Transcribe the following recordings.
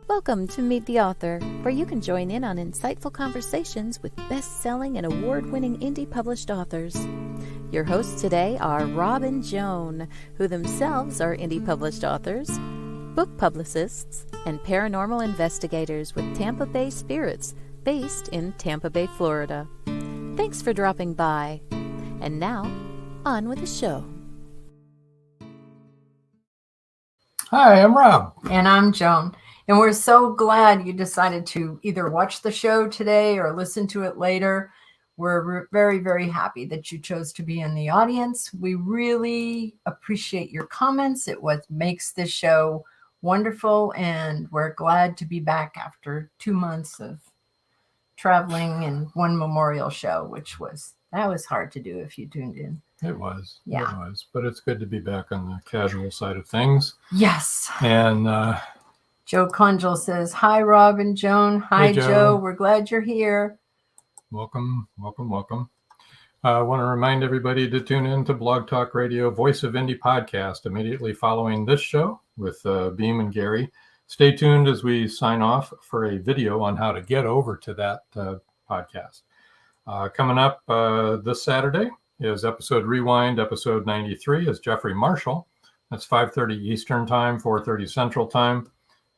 Welcome to Meet the Author, where you can join in on insightful conversations with best-selling and award-winning indie published authors. Your hosts today are Rob and Joan, who themselves are indie published authors, book publicists, and paranormal investigators with Tampa Bay Spirits, based in Tampa Bay, Florida. Thanks for dropping by. And now, on with the show. Hi, I'm Rob. And I'm Joan. And we're so glad you decided to either watch the show today or listen to it later. We're very, very happy that you chose to be in the audience. We really appreciate your comments. It what makes this show wonderful. And we're glad to be back after 2 months of traveling and one memorial show, that was hard to do if you tuned in. It was. Yeah. It was. But it's good to be back on the casual side of things. Yes. And Joe Conjal says, hi, Rob and Joan. Hi, hey, Joe. We're glad you're here. Welcome, welcome, welcome. I want to remind everybody to tune in to Blog Talk Radio Voice of Indie podcast immediately following this show with Beam and Gary. Stay tuned as we sign off for a video on how to get over to that podcast. Coming up this Saturday is episode Rewind, episode 93 is Jeffrey Marshall. That's 5:30 Eastern time, 4:30 Central time,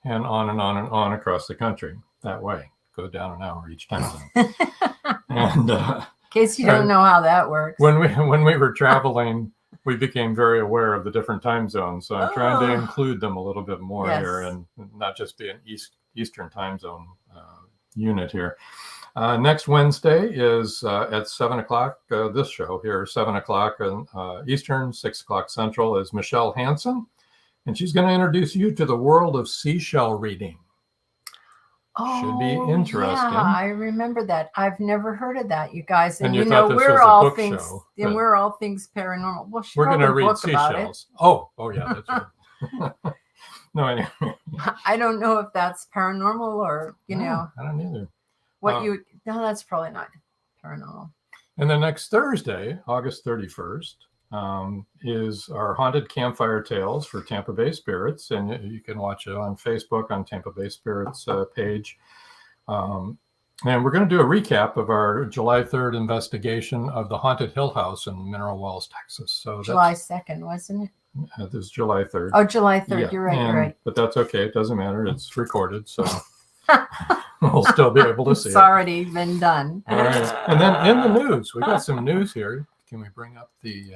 and on and on and on across the country. That way, go down an hour each time zone. And in case you don't know how that works. When we were traveling, we became very aware of the different time zones. So I'm trying to include them a little bit more here and not just be an Eastern time zone unit here. Next Wednesday is at 7 o'clock. This show here, 7 o'clock Eastern, 6 o'clock Central, is Michelle Hansen. And she's going to introduce you to the world of seashell reading. Should be interesting. Yeah, I remember that. I've never heard of that, you guys. And you thought this was we're a all book things, show, and we're all things paranormal. Well, we're going to read seashells. Oh yeah, that's right. No, anyway. I don't know if that's paranormal or I don't either. No, that's probably not paranormal. And then next Thursday, August 31st, is our Haunted Campfire Tales for Tampa Bay Spirits. And you can watch it on Facebook on Tampa Bay Spirits page. And we're going to do a recap of our July 3rd investigation of the Haunted Hill House in Mineral Wells, Texas. So July 2nd, wasn't it? This is July 3rd. Oh, July 3rd. Yeah. You're right. You're right. But that's okay. It doesn't matter. It's recorded. So we'll still be able to see it. It's already been done. All right. And then in the news, we got some news here. Can we bring up the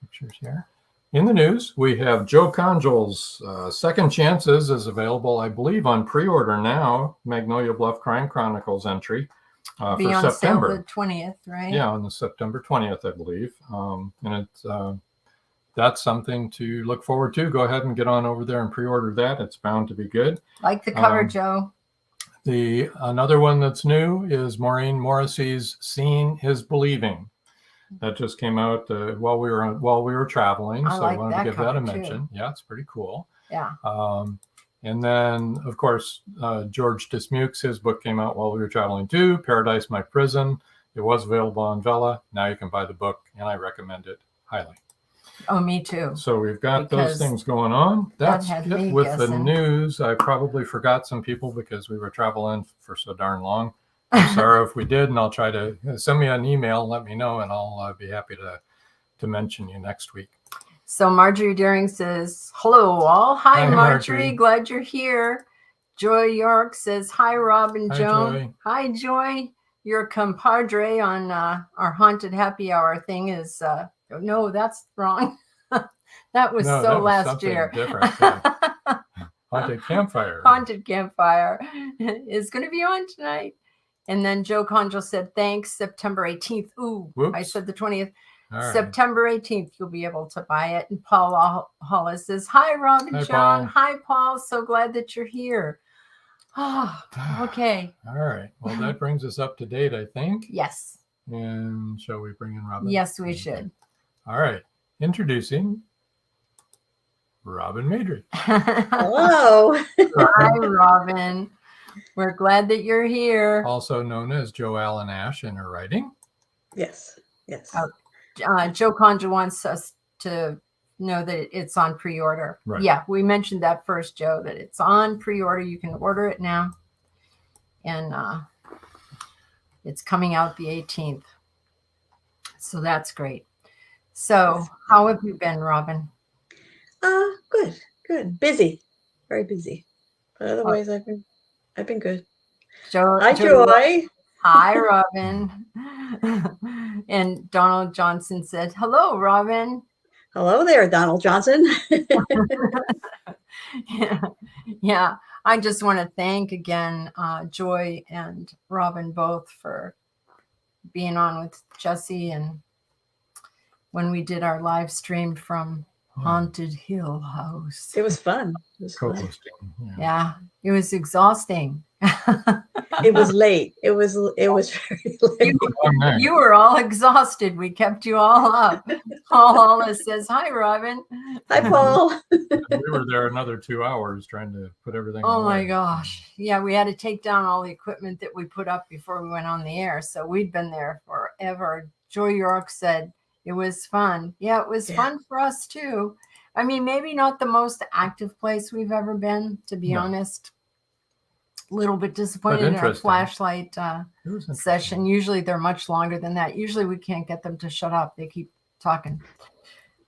pictures here? In the news, we have Joe Conjal's Second Chances is available, I believe, on pre-order now. Magnolia Bluff Crime Chronicles entry for September. Sale the 20th, right? Yeah, on the September 20th, I believe. And it's that's something to look forward to. Go ahead and get on over there and pre-order that. It's bound to be good. Like the cover, Joe. Another one that's new is Maureen Morrissey's Seeing is Believing. That just came out while we were traveling, so I wanted to give that a mention. Yeah, it's pretty cool. Yeah. And then, of course, George Dismukes, his book came out while we were traveling too. Paradise, My Prison. It was available on Vella. Now you can buy the book, and I recommend it highly. Oh, me too. So we've got those things going on. That's it with the news. I probably forgot some people because we were traveling for so darn long. I'm sorry if we did, and I'll try to send me an email and let me know, and I'll be happy to mention you next week. So Marjorie Daring says, hello all. Hi, Marjorie. Glad you're here. Joy York says, hi, Rob and Joan. Joy. Hi, Joy. Your compadre on our Haunted Happy Hour thing is, no, that's wrong. That was last year. Different. Yeah. Haunted Campfire. Haunted Campfire is going to be on tonight. And then Joe Conjal said, thanks, September 18th. Ooh, whoops. I said the 20th. Right. September 18th, you'll be able to buy it. And Paul Hollis says, hi, Rob and John. Hi, Paul. So glad that you're here. Oh, okay. All right. Well, that brings us up to date, I think. Yes. And shall we bring in Robin? Yes, we should. All right. Introducing Robin Maderich. Hello. Hi, Robin. We're glad that you're here. Also known as Jo Allen Ash in her writing. Yes. Joe Conjal wants us to know that it's on pre-order. Right. Yeah, we mentioned that first, Joe, that it's on pre-order. You can order it now. And it's coming out the 18th. So that's great. So how have you been, Robin? Good. Busy. Very busy. But otherwise I've been good. Hi, Joy. Hi, Robin. And Donald Johnson said, hello, Robin. Hello there, Donald Johnson. Yeah. I just want to thank again Joy and Robin both for being on with Jesse, and when we did our live stream from Haunted Hill House. It was fun. Yeah, it was exhausting. It was late. It was very late. You were all exhausted. We kept you all up. Paul says, hi, Robin. Hi, Paul. We were there another 2 hours trying to put everything Oh, away. my gosh. Yeah, we had to take down all the equipment that we put up before we went on the air. So we'd been there forever. Joy York said it was fun. Yeah, it was fun for us, too. I mean, maybe not the most active place we've ever been, to be honest. A little bit disappointed in our flashlight session. Usually they're much longer than that. Usually we can't get them to shut up. They keep talking.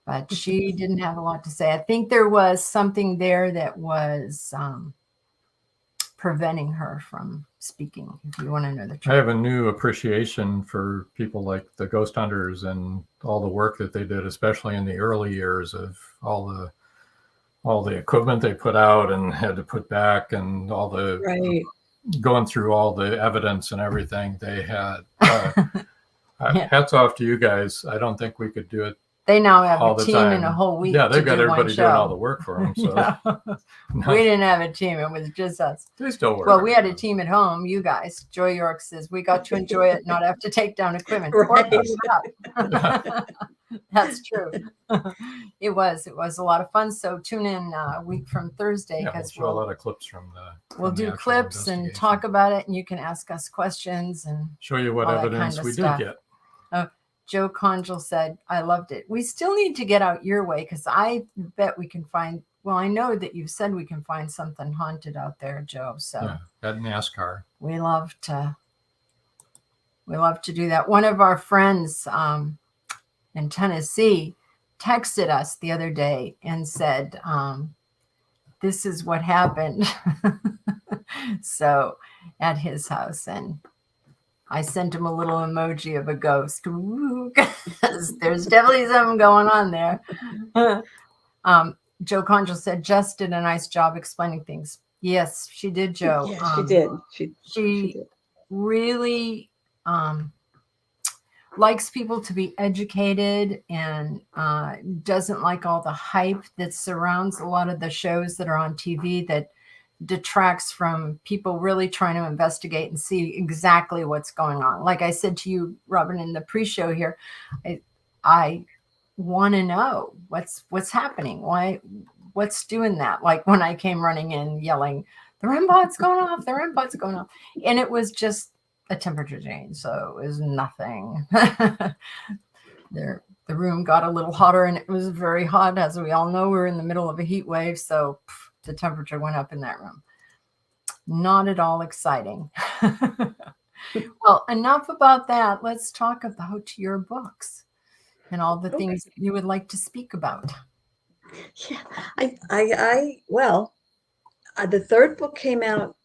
But she didn't have a lot to say. I think there was something there that was preventing her from speaking, if you want to know the truth. I have a new appreciation for people like the ghost hunters and all the work that they did, especially in the early years of all the equipment they put out and had to put back, and all the going through all the evidence and everything they had. Hats off to you guys. I don't think we could do it. They now have a team in a whole week. Yeah, they've got everybody doing all the the work for them. So we didn't have a team. It was just us. They still work. Well, we had a team at home. You guys. Joy York says we got to enjoy it, not have to take down equipment. Right. Or it up. That's true. It was a lot of fun. So tune in a week from Thursday, because we'll show a lot of clips from we'll do clips and talk about it, and you can ask us questions and show you what evidence we did get. Joe Conjal said, I loved it. We still need to get out your way, because I bet we can find, well, I know that you've said we can find something haunted out there, Joe. So at NASCAR. We love to do that. One of our friends in Tennessee texted us the other day and said, this is what happened. So at his house, and I sent him a little emoji of a ghost. Ooh, 'cause there's definitely something going on there. Joe Conjal said, Jess did a nice job explaining things. Yes, she did, Joe. Yeah, she did. She did. Really likes people to be educated, and doesn't like all the hype that surrounds a lot of the shows that are on TV that detracts from people really trying to investigate and see exactly what's going on. Like I said to you, Robin, in the pre-show here, I want to know what's happening. What's doing that? Like when I came running in yelling, the REM pod's going off, the REM pod's going off. And it was just a temperature change. So it was nothing. The room got a little hotter, and it was very hot. As we all know, we're in the middle of a heat wave. So the temperature went up in that room. Not at all exciting. Well, enough about that. Let's talk about your books and all the things that you would like to speak about. Yeah, well, the third book came out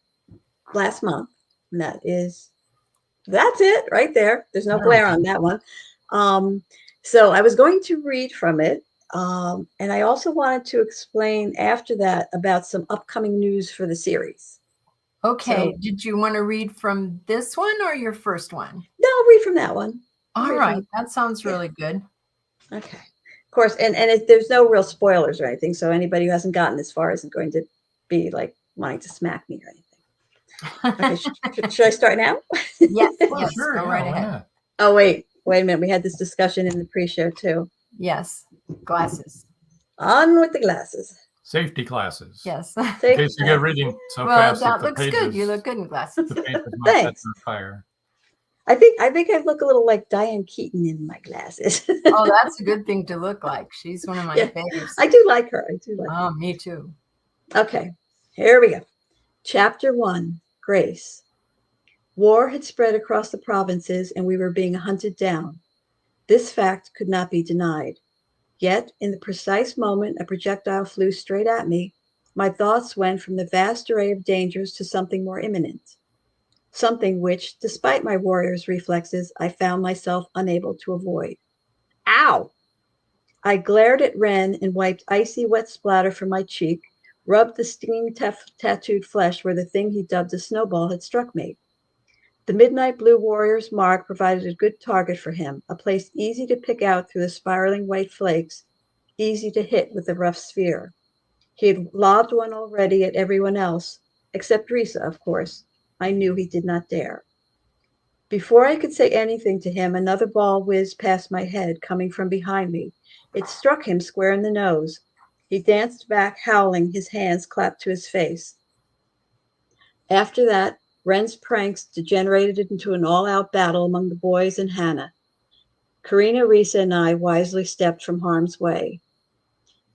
last month, and that's it right there. There's no glare on that one. So I was going to read from it. And I also wanted to explain after that about some upcoming news for the series. Okay. So, did you want to read from this one or your first one? No, I'll read from that one. All right. That sounds really good. Okay. Of course. And there's no real spoilers or anything. So anybody who hasn't gotten this far isn't going to be like wanting to smack me or anything. Okay. Should I start now? Yes. Sure. Go right ahead. Oh, wait a minute. We had this discussion in the pre-show too. Yes. Glasses. On with the glasses. Safety glasses. Yes. In case you get reading so fast. Well, that looks good. You look good in glasses. The paint is not set on fire. I think I look a little like Diane Keaton in my glasses. Oh, that's a good thing to look like. She's one of my Yeah, faves. I do like her. I do like Oh, me too. her. Okay, here we go. Chapter 1, Grace. War had spread across the provinces and we were being hunted down. This fact could not be denied. Yet, in the precise moment a projectile flew straight at me, my thoughts went from the vast array of dangers to something more imminent. Something which, despite my warrior's reflexes, I found myself unable to avoid. Ow! I glared at Wren and wiped icy wet splatter from my cheek, rubbed the stinging tattooed flesh where the thing he dubbed a snowball had struck me. The midnight blue warrior's mark provided a good target for him, a place easy to pick out through the spiraling white flakes, easy to hit with the rough sphere. He had lobbed one already at everyone else, except Risa, of course. I knew he did not dare. Before I could say anything to him, another ball whizzed past my head, coming from behind me. It struck him square in the nose. He danced back, howling, his hands clapped to his face. After that, Wren's pranks degenerated into an all-out battle among the boys and Hannah. Karina, Risa, and I wisely stepped from harm's way.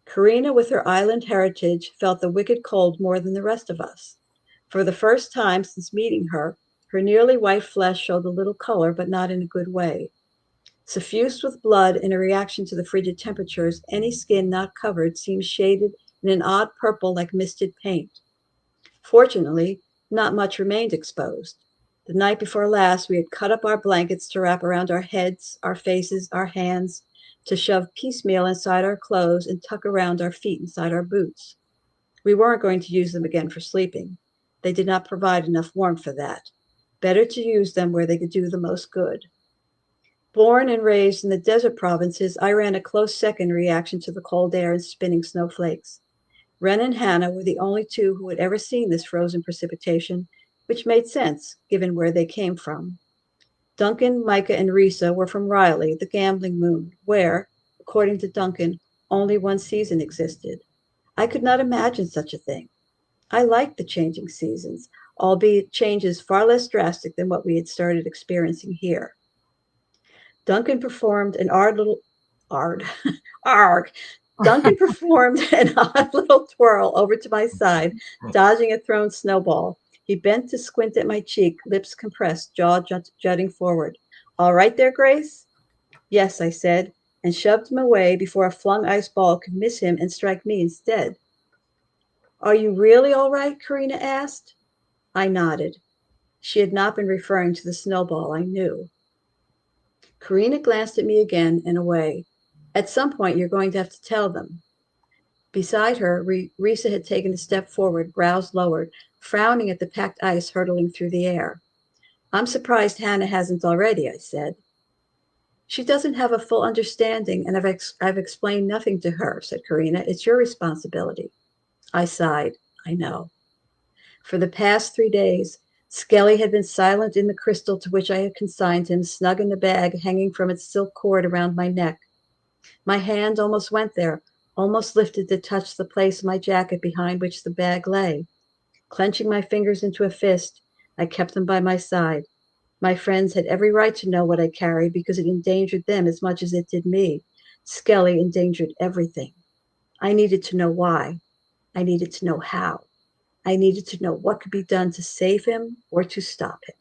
Karina, with her island heritage, felt the wicked cold more than the rest of us. For the first time since meeting her nearly white flesh showed a little color, but not in a good way. Suffused with blood in a reaction to the frigid temperatures, any skin not covered seemed shaded in an odd purple like misted paint. Fortunately, not much remained exposed. The night before last, we had cut up our blankets to wrap around our heads, our faces, our hands, to shove piecemeal inside our clothes and tuck around our feet inside our boots. We weren't going to use them again for sleeping. They did not provide enough warmth for that. Better to use them where they could do the most good. Born and raised in the desert provinces, I ran a close second reaction to the cold air and spinning snowflakes. Wren and Hannah were the only two who had ever seen this frozen precipitation, which made sense given where they came from. Duncan, Micah, and Risa were from Riley, the gambling moon, where, according to Duncan, only one season existed. I could not imagine such a thing. I liked the changing seasons, albeit changes far less drastic than what we had started experiencing here. Duncan performed an odd little twirl over to my side, dodging a thrown snowball. He bent to squint at my cheek, lips compressed, jaw jutting forward. All right there, Grace? Yes, I said, and shoved him away before a flung ice ball could miss him and strike me instead. Are you really all right? Karina asked. I nodded. She had not been referring to the snowball, I knew. Karina glanced at me again and away. At some point, you're going to have to tell them. Beside her, Risa had taken a step forward, brows lowered, frowning at the packed ice hurtling through the air. I'm surprised Hannah hasn't already, I said. She doesn't have a full understanding, and I've explained nothing to her, said Karina. It's your responsibility. I sighed. I know. For the past 3 days, Skelly had been silent in the crystal to which I had consigned him, snug in the bag hanging from its silk cord around my neck. My hand almost went there, almost lifted to touch the place of my jacket behind which the bag lay. Clenching my fingers into a fist, I kept them by my side. My friends had every right to know what I carried because it endangered them as much as it did me. Skelly endangered everything. I needed to know why. I needed to know how. I needed to know what could be done to save him or to stop him.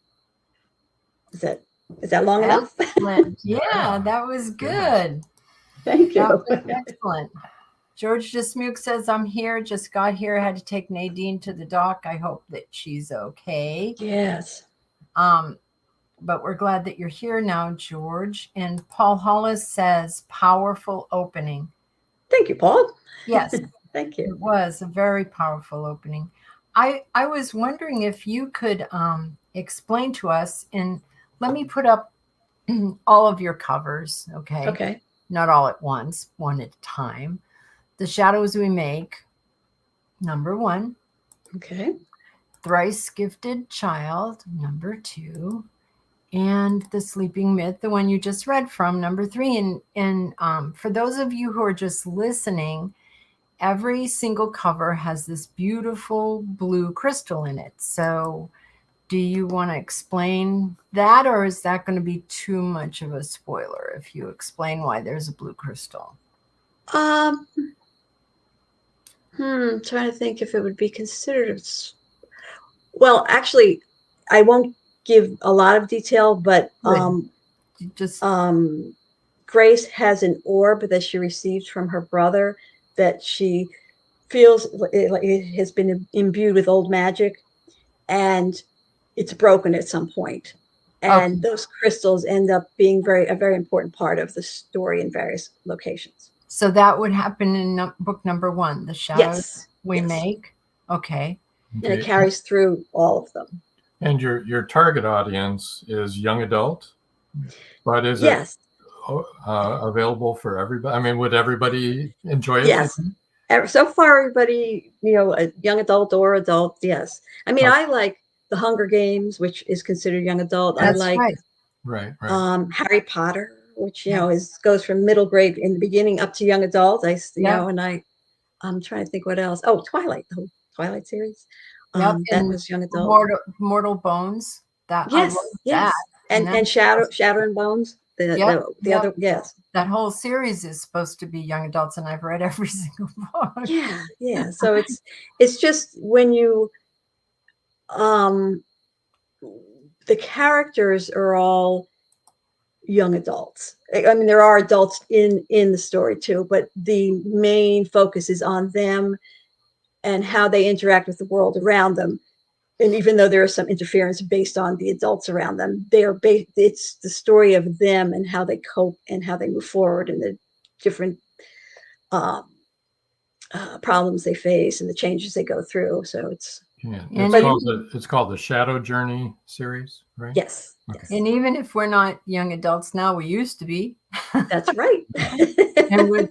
Is that long enough? Excellent. Yeah, that was good. Thank you. That was excellent. George DeSmook says, I'm here, just got here, had to take Nadine to the dock. I hope that she's okay. Yes. But we're glad that you're here now, George. And Paul Hollis says, powerful opening. Thank you, Paul. Yes. Thank you. It was a very powerful opening. I was wondering if you could explain to us, and let me put up all of your covers, okay? Okay. Not all at once, one at a time. The Shadows We Make, number 1. Okay. Thrice-Gifted Child, number 2. And The Sleeping Myth, the one you just read from, number 3. And for those of you who are just listening, every single cover has this beautiful blue crystal in it. So Do you want to explain that, or is that going to be too much of a spoiler if you explain why there's a blue crystal? Trying to think if it would be considered. Well, actually, I won't give a lot of detail, but Grace has an orb that she received from her brother that she feels it has been imbued with old magic, and it's broken at some point. And those crystals end up being a very important part of the story in various locations. So that would happen in book number 1, The Shadows We Make. Okay. And it carries through all of them. And your target audience is young adult, but is it available for everybody? I mean, would everybody enjoy it? Yes. So far, everybody, a young adult or adult, yes. I mean, I like The Hunger Games, which is considered young adult. That's I like right. Harry Potter, which goes from middle grade in the beginning up to young adult. And I'm trying to think what else. Oh, Twilight, the whole Twilight series. That was young adult. Mortal Bones. That yes. And Shadow and Bones. The other, yes. That whole series is supposed to be young adults, and I've read every single book. Yeah. So it's just when you the characters are all young adults. I mean, there are adults in the story too, but the main focus is on them and how they interact with the world around them. And even though there is some interference based on the adults around them, it's the story of them and how they cope and how they move forward and the different problems they face and the changes they go through. So it's called the Shadow Journey series, right? Yes. Okay. And even if we're not young adults now, we used to be. That's right. And would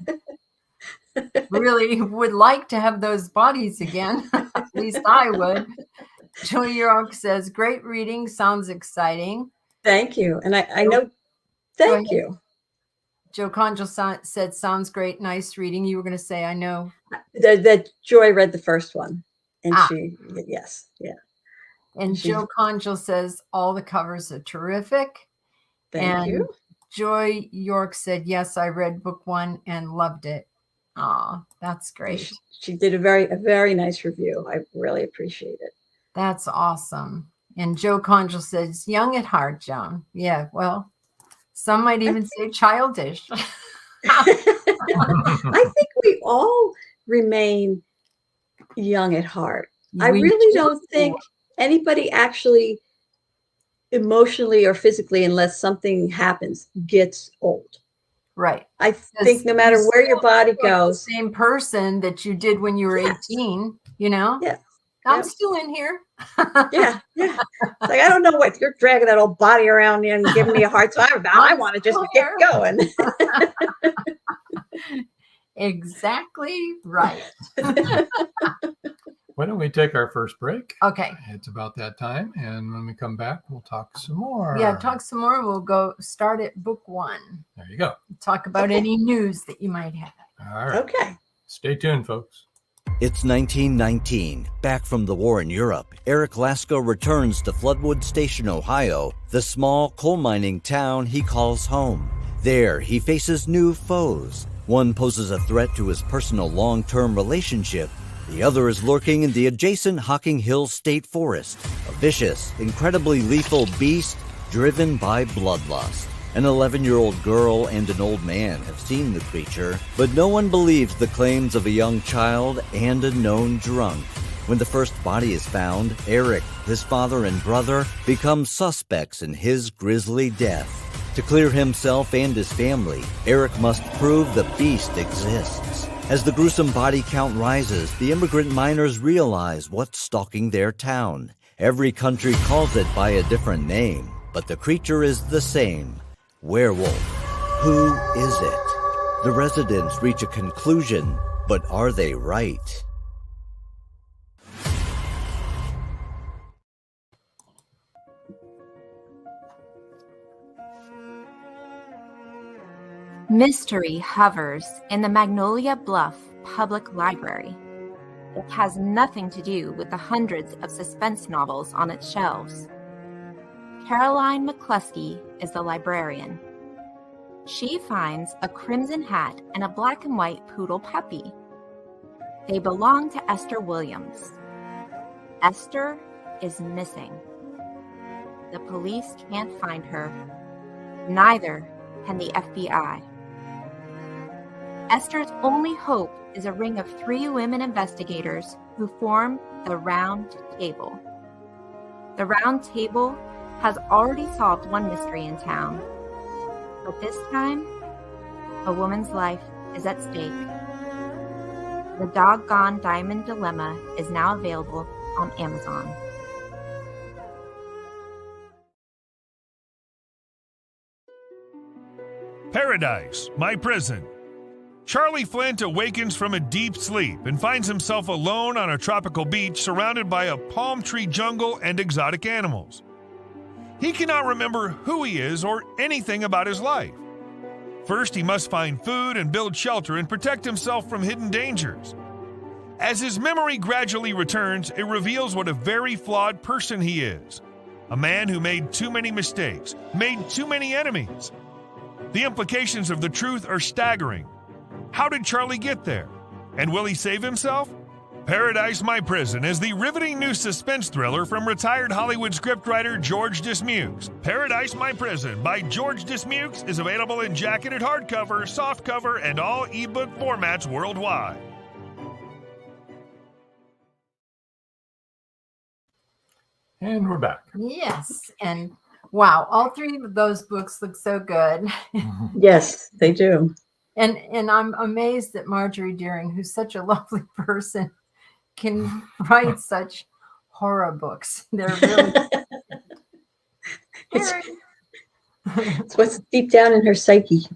like to have those bodies again. At least I would. Joy York says, great reading. Sounds exciting. Thank you. And I know, thank you. Joe Conjal said, sounds great. Nice reading. You were going to say, I know. That Joy read the first one. And yes. And Joe Conjal says, all the covers are terrific. Thank you. Joy York said, yes, I read book 1 and loved it. Aw, that's great. She did a very nice review. I really appreciate it. That's awesome. And Joe Conjal says, young at heart, Joan. Yeah, well, some might even say childish. I think we all remain young at heart. I really don't think anybody actually emotionally or physically, unless something happens, gets old. Right. I think no matter where your body goes. The same person that you did when you were 18, Yeah. I'm still in here. Yeah. It's like, I don't know what you're dragging that old body around and giving me a hard time about. I want to just get going. Exactly right. Why don't we take our first break? Okay. It's about that time. And when we come back, we'll talk some more. Yeah, talk some more. We'll go start at book 1. There you go. Talk about any news that you might have. All right. Okay. Stay tuned, folks. It's 1919. Back from the war in Europe, Eric Lasko returns to Floodwood Station, Ohio, the small coal mining town he calls home. There, he faces new foes. One poses a threat to his personal long-term relationship. The other is lurking in the adjacent Hocking Hills State Forest, a vicious, incredibly lethal beast driven by bloodlust. An 11-year-old girl and an old man have seen the creature, but no one believes the claims of a young child and a known drunk. When the first body is found, Eric, his father and brother, become suspects in his grisly death. To clear himself and his family, Eric must prove the beast exists. As the gruesome body count rises, the immigrant miners realize what's stalking their town. Every country calls it by a different name, but the creature is the same. Werewolf. Who is it? The residents reach a conclusion, but are they right? Mystery hovers in the Magnolia Bluff Public Library. it has nothing to do with the hundreds of suspense novels on its shelves. Caroline McCluskey is the librarian. She finds a crimson hat and a black and white poodle puppy. They belong to Esther Williams. Esther is missing. The police can't find her. Neither can the FBI. Esther's only hope is a ring of 3 women investigators who form the Round Table. The Round Table has already solved one mystery in town, but this time, a woman's life is at stake. The Doggone Diamond Dilemma is now available on Amazon. Paradise, My Prison. Charlie Flint awakens from a deep sleep and finds himself alone on a tropical beach surrounded by a palm tree jungle and exotic animals. He cannot remember who he is or anything about his life. First, he must find food and build shelter and protect himself from hidden dangers. As his memory gradually returns, it reveals what a very flawed person he is. A man who made too many mistakes, made too many enemies. The implications of the truth are staggering. How did Charlie get there? And will he save himself? Paradise, My Prison is the riveting new suspense thriller from retired Hollywood scriptwriter George Dismukes. Paradise, My Prison by George Dismukes is available in jacketed hardcover, softcover, and all ebook formats worldwide. And we're back. Yes. And wow, all 3 of those books look so good. Yes, they do. And I'm amazed that Marjorie Deering, who's such a lovely person, can write such horror books. They're really It's what's deep down in her psyche.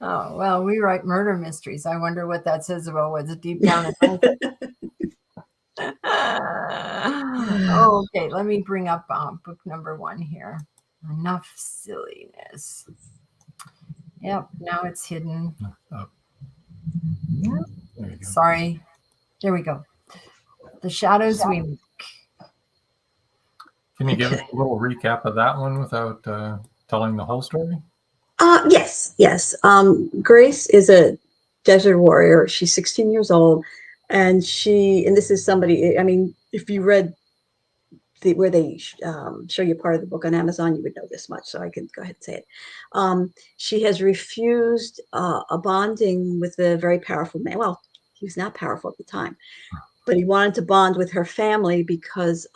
Oh, well, we write murder mysteries. I wonder what that says about what's deep down in my Okay, let me bring up book number 1 here. Enough silliness. Yep, now it's hidden. There you go. Sorry. There we go. The Shadows We Make. Can you give us a little recap of that one without telling the whole story? Yes. Grace is a desert warrior. She's 16 years old, and this is somebody, I mean, if you read where they show you part of the book on Amazon, you would know this much, so I can go ahead and say it. She has refused a bonding with a very powerful man. Well, he was not powerful at the time, but he wanted to bond with her family because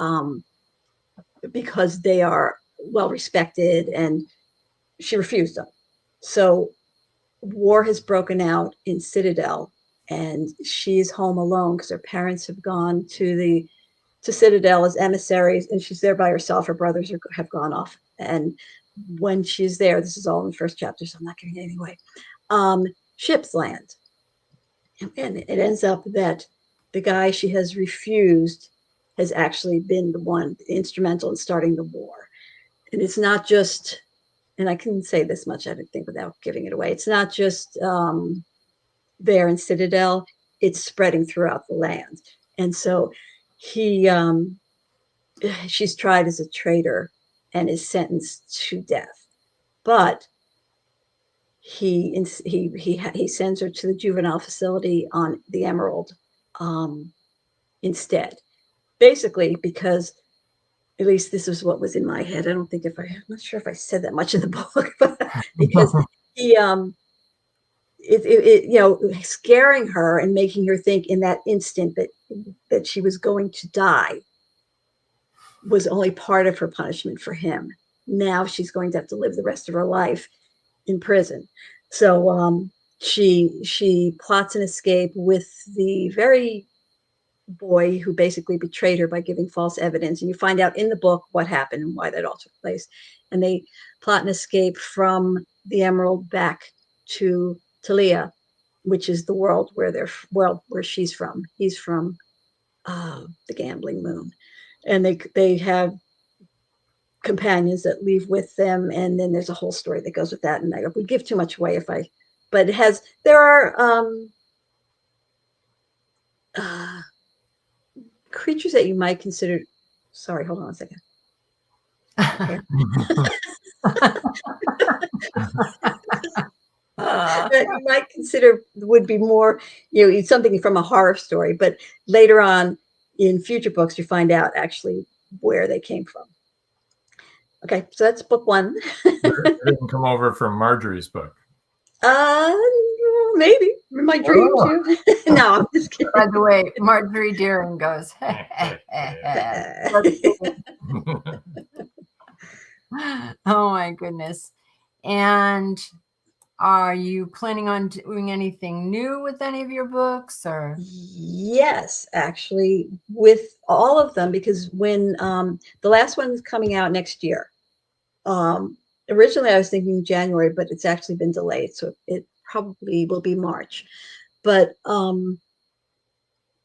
they are well respected, and she refused them. So war has broken out in Citadel, and she's home alone because her parents have gone to Citadel as emissaries, and she's there by herself. Her brothers have gone off. And when she's there, this is all in the first chapter, so I'm not giving it anyway. Ships land. And it ends up that the guy she has refused has actually been the one instrumental in starting the war. And it's not just, and I can say this much, I think, without giving it away. It's not just there in Citadel, it's spreading throughout the land. And so she's tried as a traitor and is sentenced to death, but he sends her to the juvenile facility on the Emerald instead, basically because, at least this is what was in my head. I'm not sure if I said that much in the book, but because he scaring her and making her think in that instant that she was going to die was only part of her punishment for him. Now she's going to have to live the rest of her life in prison. So she plots an escape with the very boy who basically betrayed her by giving false evidence. And you find out in the book what happened and why that all took place. And they plot an escape from the Emerald back to Talia, which is the world where she's from. He's from the Gambling Moon. And they have companions that leave with them, and then there's a whole story that goes with that. And I would give too much away but there are creatures that you might consider. Sorry, hold on a second. Okay. That you might consider would be more, something from a horror story, but later on in future books, you find out actually where they came from. Okay, so that's book one. It didn't come over from Marjorie's book. Maybe in my dream too. No, I'm just kidding. By the way, Marjorie Deering goes. Oh my goodness. And are you planning on doing anything new with any of your books, or? Yes, actually, with all of them, because when the last one is coming out next year. Originally I was thinking January, but it's actually been delayed, so it probably will be March. But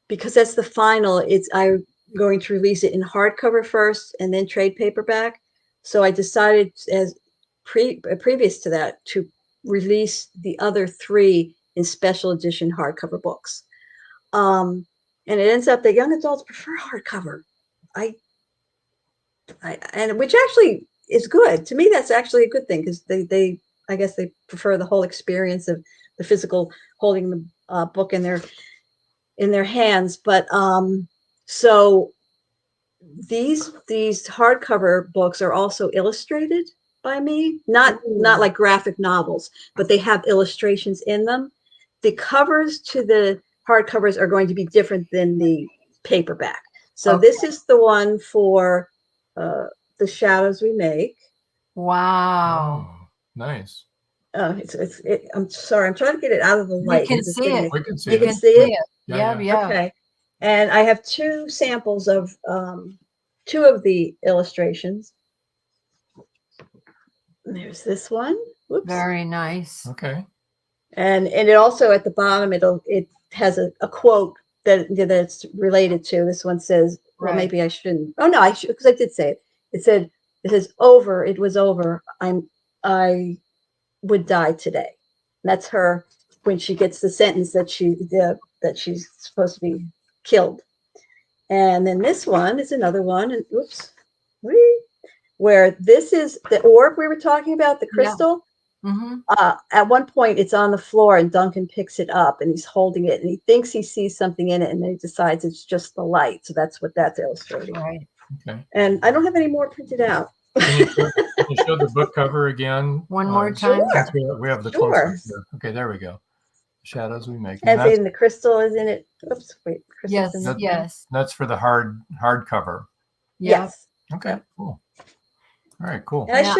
because that's the final, I'm going to release it in hardcover first and then trade paperback. So I decided, as previous to that, to release the other 3 in special edition hardcover books. And it ends up that young adults prefer hardcover. And which actually is good. To me, that's actually a good thing, because they I guess they prefer the whole experience of the physical holding the book in their hands. But so these hardcover books are also illustrated by me, not like graphic novels, but they have illustrations in them. The covers to the hardcovers are going to be different than the paperback. So this is the one for The Shadows We Make. Wow. Oh, nice. I'm sorry, I'm trying to get it out of the light. You can see it. We can see You it. can see it? Yeah. Okay. And I have 2 samples of 2 of the illustrations. There's this one. Whoops. Very nice. Okay. And it also at the bottom, it has a quote that's related to. This one says, well, Right. maybe I shouldn't. Oh no, I should, because I did say it. It says, over, it was over. I would die today. And that's her when she gets the sentence that she's supposed to be killed. And then this one is another one, and where this is the orb we were talking about, the crystal. Yeah. Mm-hmm. At one point, it's on the floor, and Duncan picks it up, and he's holding it, and he thinks he sees something in it, and then he decides it's just the light. So that's what that's illustrating. Right. Okay. And I don't have any more printed out. Can you show the book cover again? One more time. Sure. We have the Sure. close-up here. Okay, there we go. Shadows We Make. As in the crystal is in it. Oops, wait. Yes. In it. Yes. That's for the hardcover. Yeah. Yes. Okay, cool. All right, cool. And I have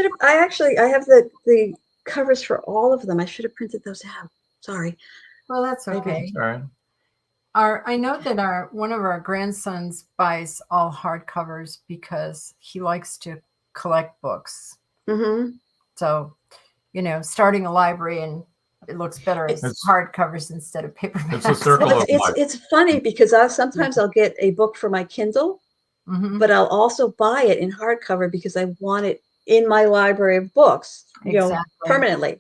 the covers for all of them. I should have printed those out. Sorry. Well, that's okay. All right. I know that one of our grandsons buys all hardcovers because he likes to collect books. Mm-hmm. So, starting a library, and it looks better as hardcovers instead of paperbacks. It's a circle of life. It's funny because sometimes I'll get a book for my Kindle, Mm-hmm. but I'll also buy it in hardcover because I want it in my library of books, permanently.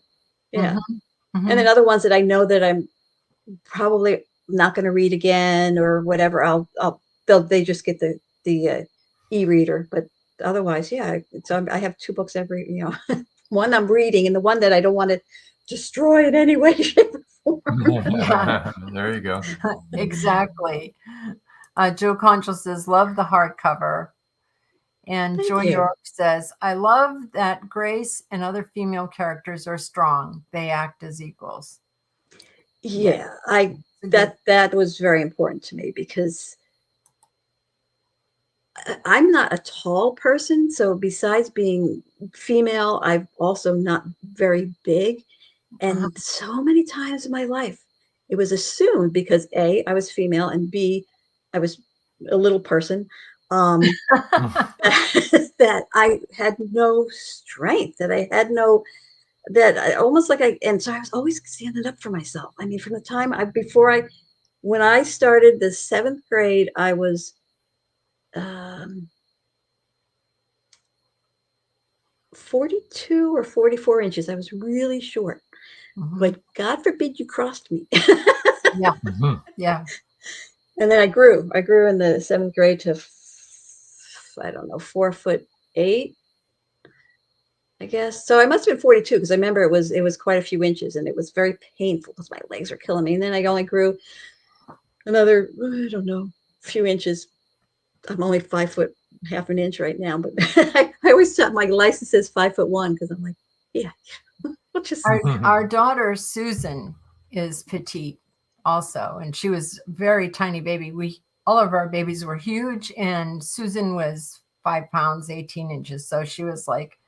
Yeah. Mm-hmm. Mm-hmm. And then other ones that I know that I'm probably not going to read again or whatever, they just get the e-reader. But otherwise, yeah. So I have 2 books every, one I'm reading, and the one that I don't want to destroy in any way, shape, or form. Yeah. There you go. Exactly. Joe Conchal says, love the hardcover. And Thank Joy you. York says, I love that Grace and other female characters are strong. They act as equals. Yeah, that was very important to me because I'm not a tall person. So besides being female, I'm also not very big. And so many times in my life, it was assumed because A, I was female, and B, I was a little person, that I had no strength, that I had no, and so I was always standing up for myself. I mean, from the time when I started the 7th grade, I was 42 or 44 inches. I was really short, but God forbid you crossed me. Yeah. Mm-hmm. Yeah. And then I grew in the 7th grade to, I don't know, 4'8", I guess. So I must have been 42 because I remember it was quite a few inches and it was very painful because my legs were killing me. And then I only grew another, I don't know, few inches. I'm only 5 foot, half an inch right now, but I always thought my license says 5'1" because I'm like, yeah. Our daughter Susan is petite also, and she was a very tiny baby. All of our babies were huge, and Susan was 5 pounds 18 inches. So she was like,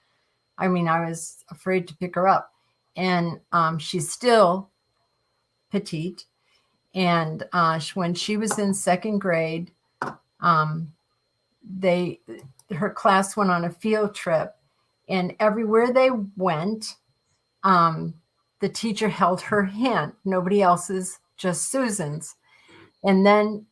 I was afraid to pick her up, and she's still petite. And when she was in 2nd grade, her class went on a field trip, and everywhere they went, the teacher held her hand, nobody else's, just Susan's. And then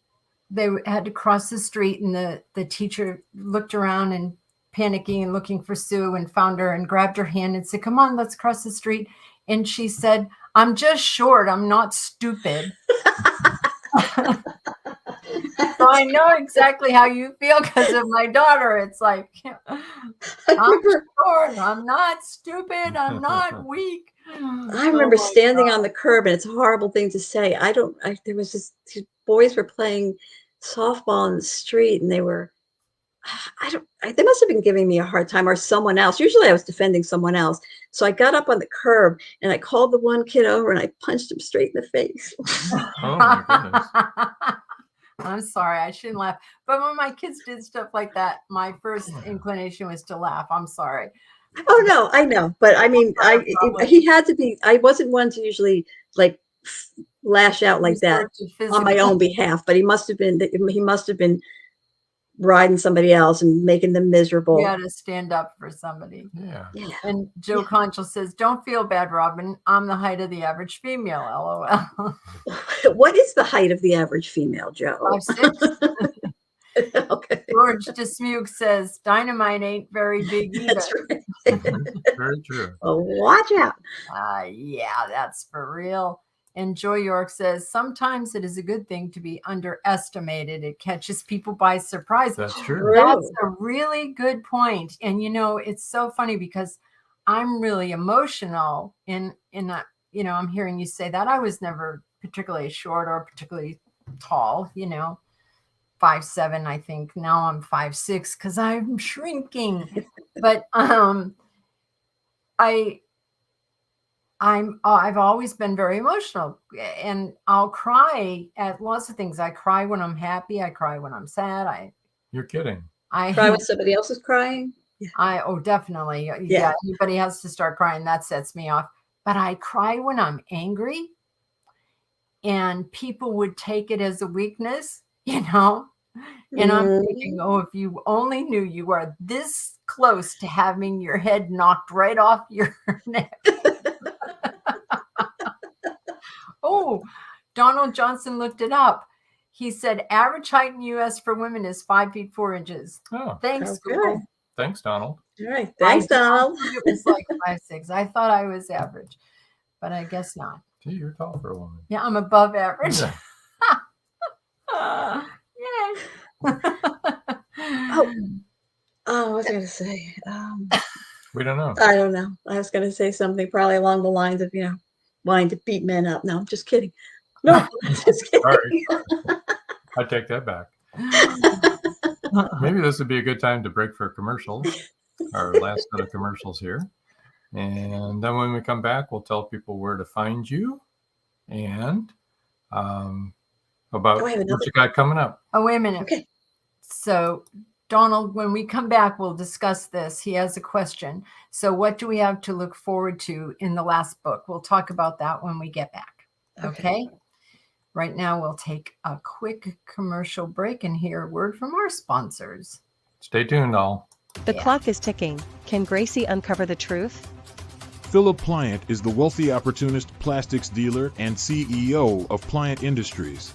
they had to cross the street, and the teacher looked around and panicking and looking for Sue, and found her and grabbed her hand and said, "Come on, let's cross the street." And she said, "I'm just short. I'm not stupid." So I know exactly how you feel because of my daughter. It's like, I'm short. I'm not stupid. I'm not weak. I remember standing on the curb, and it's a horrible thing to say. There was these boys were playing softball in the street, and they must have been giving me a hard time, or someone else. Usually I was defending someone else. So I got up on the curb and I called the one kid over and I punched him straight in the face. Oh my goodness. I'm sorry, I shouldn't laugh. But when my kids did stuff like that, my first inclination was to laugh. I'm sorry. Oh no, I know. But I mean, he had to be, I wasn't one to usually like lash out like that on my own behalf, but he must have been riding somebody else and making them miserable. You had to stand up for somebody. Yeah. And Joe Conchel says, "Don't feel bad, Robin. I'm the height of the average female, LOL." What is the height of the average female, Joe? 5'6". Okay. George Dismuke says, "Dynamite ain't very big either." That's right. Very true. Oh, watch out. Yeah, that's for real. And Joy York says, "Sometimes it is a good thing to be underestimated. It catches people by surprise." That's true. That's a really good point. And, it's so funny because I'm really emotional in I'm hearing you say that. I was never particularly short or particularly tall, 5'7", I think. Now I'm 5'6" because I'm shrinking. But I've always been very emotional, and I'll cry at lots of things. I cry when I'm happy. I cry when I'm sad. You're kidding. I cry when somebody else is crying. Definitely. Yeah. Anybody has to start crying, that sets me off. But I cry when I'm angry, and people would take it as a weakness, And I'm thinking, oh, if you only knew you are this close to having your head knocked right off your neck. Oh, Donald Johnson looked it up. He said average height in U.S. for women is 5 feet 4 inches. Oh, thanks, okay. Google. Thanks, Donald. All right. Thanks, Donald. It was like 5'6". I thought I was average, but I guess not. Gee, you're tall for a woman. Yeah, I'm above average. Yeah. Yay. What was I going to say? We don't know. I don't know. I was going to say something probably along the lines of, wanting to beat men up. No, I'm just kidding. No, just kidding. Sorry. I take that back. Maybe this would be a good time to break for a commercial, our last set of commercials here. And then when we come back, we'll tell people where to find you and about what you got coming up. Oh, wait a minute. Okay. So, Donald, when we come back, we'll discuss this. He has a question. So what do we have to look forward to in the last book? We'll talk about that when we get back. Okay? Right now, we'll take a quick commercial break and hear a word from our sponsors. Stay tuned, all. The clock is ticking. Can Gracie uncover the truth? Philip Pliant is the wealthy opportunist plastics dealer and CEO of Pliant Industries.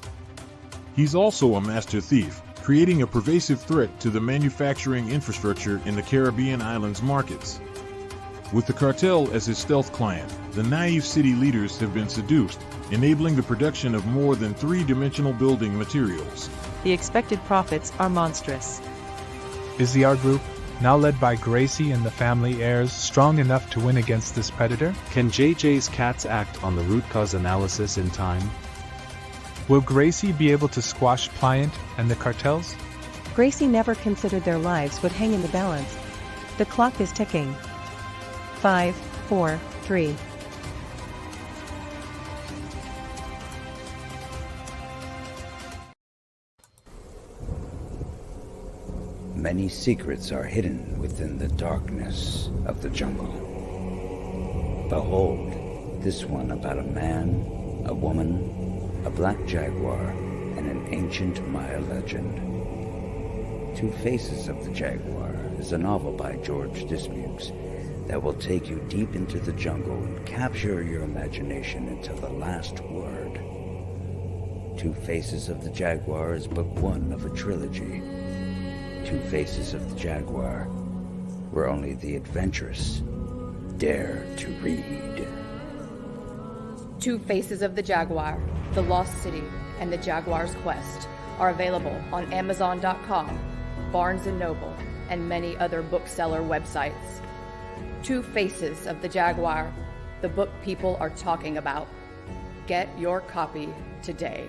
He's also a master thief, creating a pervasive threat to the manufacturing infrastructure in the Caribbean islands markets. With the cartel as his stealth client, the naive city leaders have been seduced, enabling the production of more than three-dimensional building materials. The expected profits are monstrous. Is the art group, now led by Gracie and the family heirs, strong enough to win against this predator? Can JJ's cats act on the root cause analysis in time? Will Gracie be able to squash Pliant and the cartels? Gracie never considered their lives would hang in the balance. The clock is ticking. 5, 4, 3. Many secrets are hidden within the darkness of the jungle. Behold, this one about a man, a woman, a black jaguar, and an ancient Maya legend. Two Faces of the Jaguar is a novel by George Dismukes that will take you deep into the jungle and capture your imagination until the last word. Two Faces of the Jaguar is book one of a trilogy. Two Faces of the Jaguar, where only the adventurous dare to read. Two Faces of the Jaguar, The Lost City, and The Jaguar's Quest are available on Amazon.com, Barnes & Noble, and many other bookseller websites. Two Faces of the Jaguar, the book people are talking about. Get your copy today.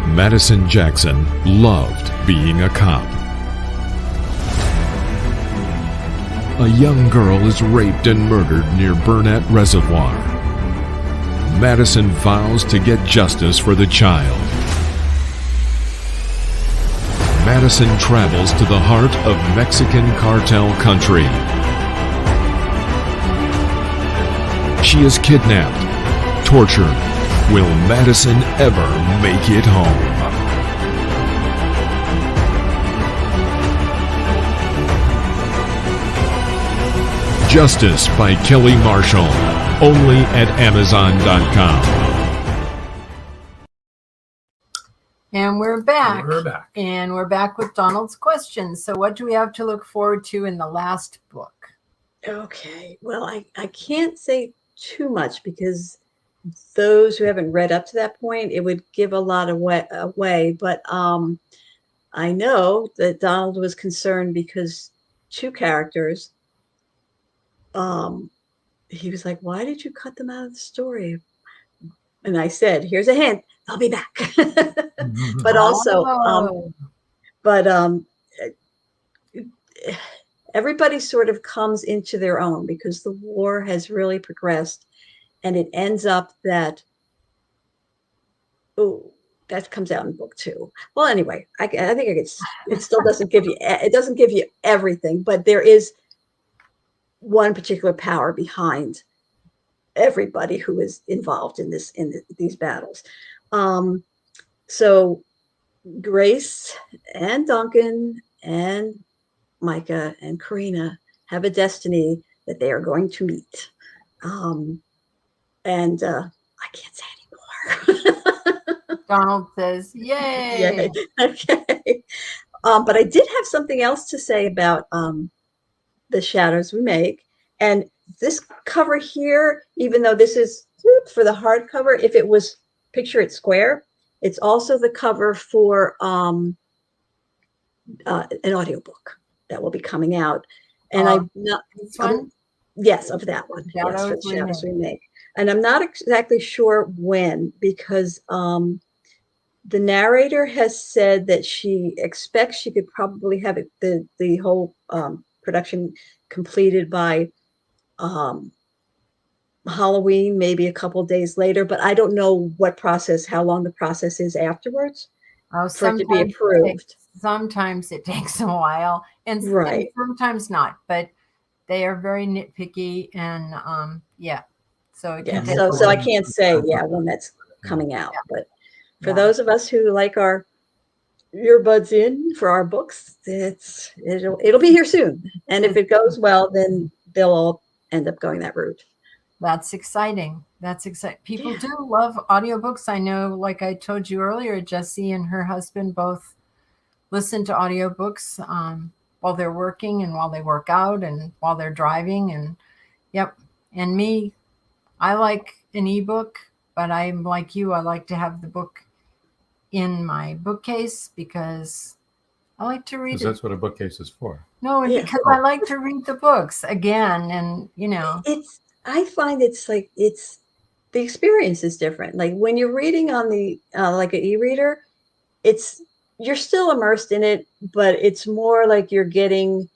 Madison Jackson loved being a cop. A young girl is raped and murdered near Burnett Reservoir. Madison vows to get justice for the child. Madison travels to the heart of Mexican cartel country. She is kidnapped, tortured. Will Madison ever make it home? Justice by Kelly Marshall, only at Amazon.com. And we're back. We're back. And we're back with Donald's questions. So what do we have to look forward to in the last book? Okay. Well, I can't say too much because those who haven't read up to that point, it would give a lot away. But I know that Donald was concerned because two characters, he was like, why did you cut them out of the story? And I said, here's a hint, I'll be back. But also, everybody sort of comes into their own because the war has really progressed. And it ends up that, that comes out in book 2. Well, anyway, I think it still doesn't give you everything, but there is one particular power behind everybody who is involved in these battles. So Grace and Duncan and Micah and Karina have a destiny that they are going to meet. And I can't say anymore. Donald says, yay. Okay. But I did have something else to say about the shadows we make. And this cover here, even though this is for the hardcover, if it was picture it square, it's also the cover for an audiobook that will be coming out. And I'm not this one? Yes, of that one. Yes, for the shadows we make. And I'm not exactly sure when, because the narrator has said that she expects she could probably have it, the whole production completed by Halloween, maybe a couple of days later. But I don't know how long the process is afterwards for it to be approved. Sometimes it takes a while, and sometimes not. But they are very nitpicky, and So I can't say when that's coming out, but for those of us who like our earbuds in for our books, it'll be here soon. And if it goes well, then they'll all end up going that route. That's exciting. People do love audiobooks. I know, like I told you earlier, Jessie and her husband both listen to audiobooks while they're working and while they work out and while they're driving. And yep. And me, I like an ebook, but I'm like you. I like to have the book in my bookcase because I like to read it. That's what a bookcase is for. No, because I like to read the books again. And, I find the experience is different. Like when you're reading on the, like an e-reader, you're still immersed in it, but it's more like you're getting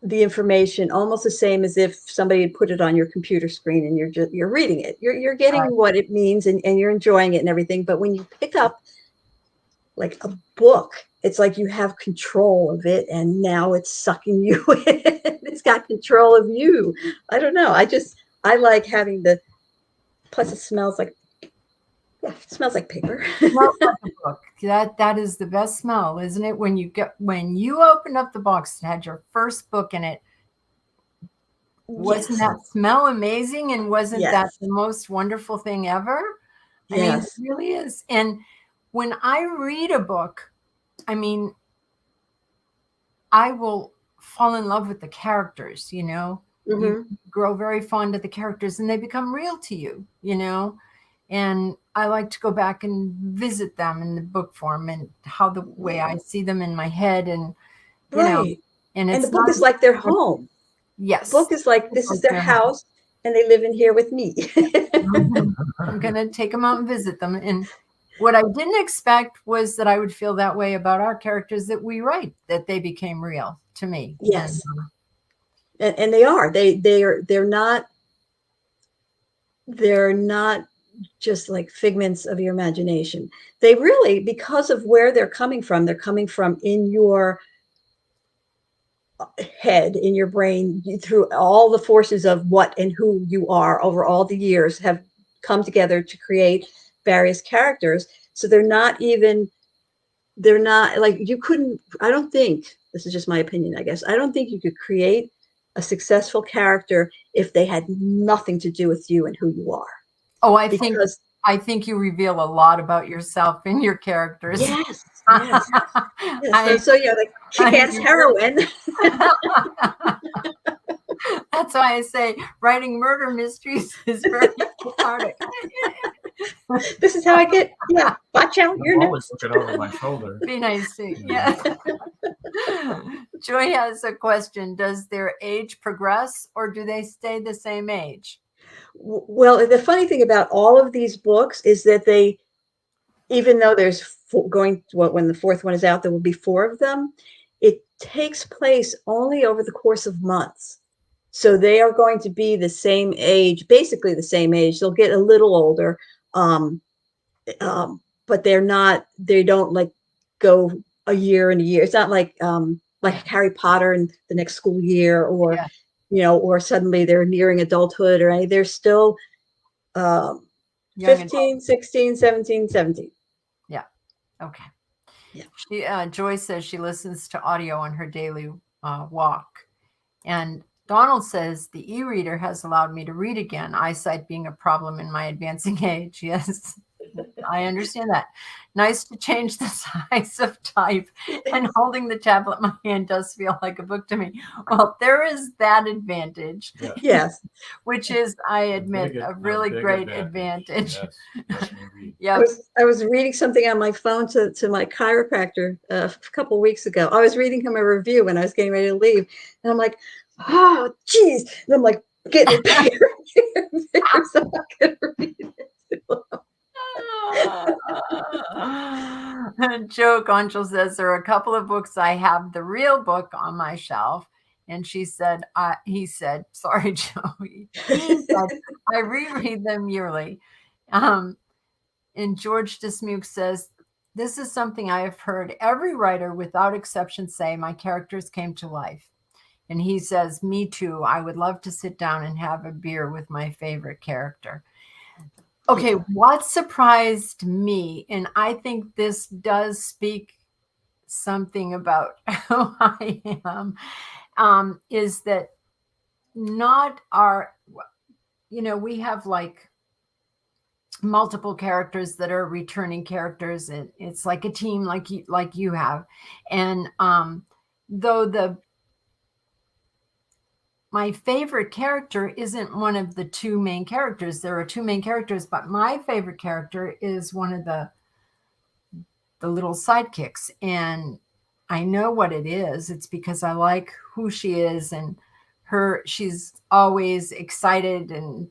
the information almost the same as if somebody had put it on your computer screen and you're reading it. You're getting what it means and you're enjoying it and everything. But when you pick up like a book, it's like you have control of it and now it's sucking you in. It's got control of you. I don't know. I like having plus it smells like paper. It smells like a book. That is the best smell, isn't it? When you opened up the box and had your first book in it, wasn't that smell amazing? And wasn't that the most wonderful thing ever? I mean, it really is. And when I read a book, I mean, I will fall in love with the characters, You grow very fond of the characters and they become real to you, And I like to go back and visit them in the book form and how the way I see them in my head and, and the book is like their home. Yes. The book is like, this is their house and they live in here with me. I'm going to take them out and visit them. And what I didn't expect was that I would feel that way about our characters that we write, that they became real to me. Yes. And they are, they're not just like figments of your imagination. They really, because of where they're coming from in your head, in your brain, through all the forces of what and who you are over all the years have come together to create various characters. So they're not like, you couldn't, I don't think, this is just my opinion, I guess, I don't think you could create a successful character if they had nothing to do with you and who you are. Oh, I think you reveal a lot about yourself in your characters. Yes. So you're like kick-ass heroine. That's why I say writing murder mysteries is very hard. This is how I get. Yeah, watch out. You're always looking over my shoulder. Be nice to you. Yeah. Joy has a question. Does their age progress or do they stay the same age? Well, the funny thing about all of these books is that they, even though there's when the fourth one is out, there will be 4 of them. It takes place only over the course of months. So they are going to be the same age, basically the same age. They'll get a little older, but they don't like go a year and a year. It's not like Harry Potter in the next school year or, or suddenly they're nearing adulthood or anything. They're still 15, 16, 17. Yeah. Okay. Yeah. Joy says she listens to audio on her daily walk. And Donald says the e-reader has allowed me to read again, eyesight being a problem in my advancing age. Yes, I understand that. Nice to change the size of type, and holding the tablet in my hand does feel like a book to me. Well, there is that advantage. Yes. Which is, I admit, a really great advantage. Yes. I was reading something on my phone to my chiropractor a couple of weeks ago. I was reading him a review when I was getting ready to leave, and I'm like, oh, geez. And I'm like, getting it bigger and bigger so I could read it. Joe Gonchal says there are a couple of books I have the real book on my shelf. And he said, sorry, Joe. He said, I reread them yearly. And George Dismuke says, this is something I have heard every writer without exception say, my characters came to life. And he says, me too. I would love to sit down and have a beer with my favorite character. Okay, what surprised me, and I think this does speak something about who I am, is that not our, we have like multiple characters that are returning characters. It's like a team, like you have. And though my favorite character isn't one of the two main characters. There are two main characters, but my favorite character is one of the little sidekicks. And I know what it is. It's because I like who she is, and she's always excited and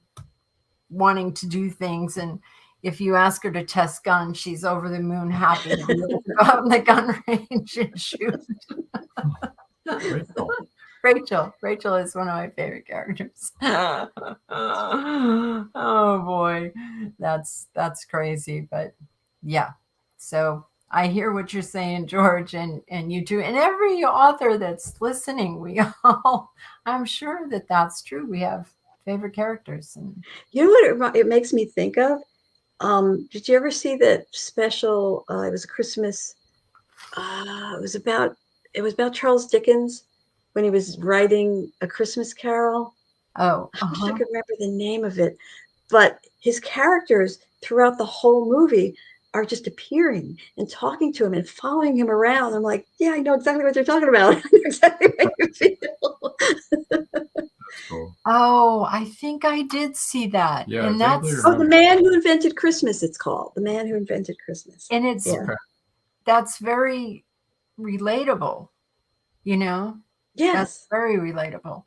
wanting to do things. And if you ask her to test guns, she's over the moon happy to be able to go out in the gun range and shoot. Rachel is one of my favorite characters. Oh boy, that's crazy. But yeah, so I hear what you're saying, George, and you too, and every author that's listening. We all, I'm sure that's true. We have favorite characters. And you know what it makes me think of? Did you ever see that special? It was a Christmas. It was about Charles Dickens when he was writing A Christmas Carol. Oh, I wish I could remember the name of it, but his characters throughout the whole movie are just appearing and talking to him and following him around. I'm like, yeah, I know exactly what you're talking about. I know exactly what you feel. Cool. Oh, I think I did see that. Yeah, and that's The Man Who Invented Christmas. It's called The Man Who Invented Christmas. And it's that's very relatable, you know. Yes, that's very relatable.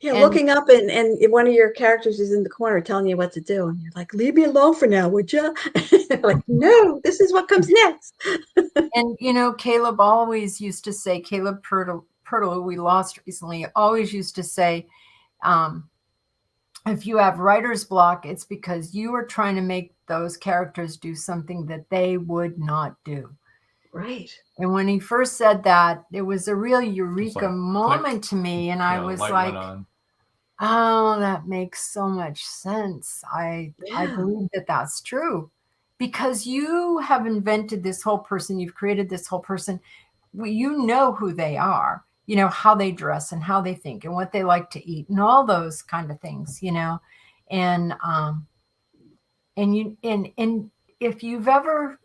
Yeah, looking up and one of your characters is in the corner telling you what to do, and you're like, "Leave me alone for now, would you?" Like, no, this is what comes next. And you know, Caleb always used to say, Caleb Pirtle, who we lost recently, always used to say, if you have writer's block, it's because you are trying to make those characters do something that they would not do. Right. And when he first said that, it was a real eureka moment to me. And I was like, oh, that makes so much sense. I believe that that's true, because you have invented this whole person. You've created this whole person. You know who they are, you know, how they dress and how they think and what they like to eat and all those kind of things, you know. And if you've ever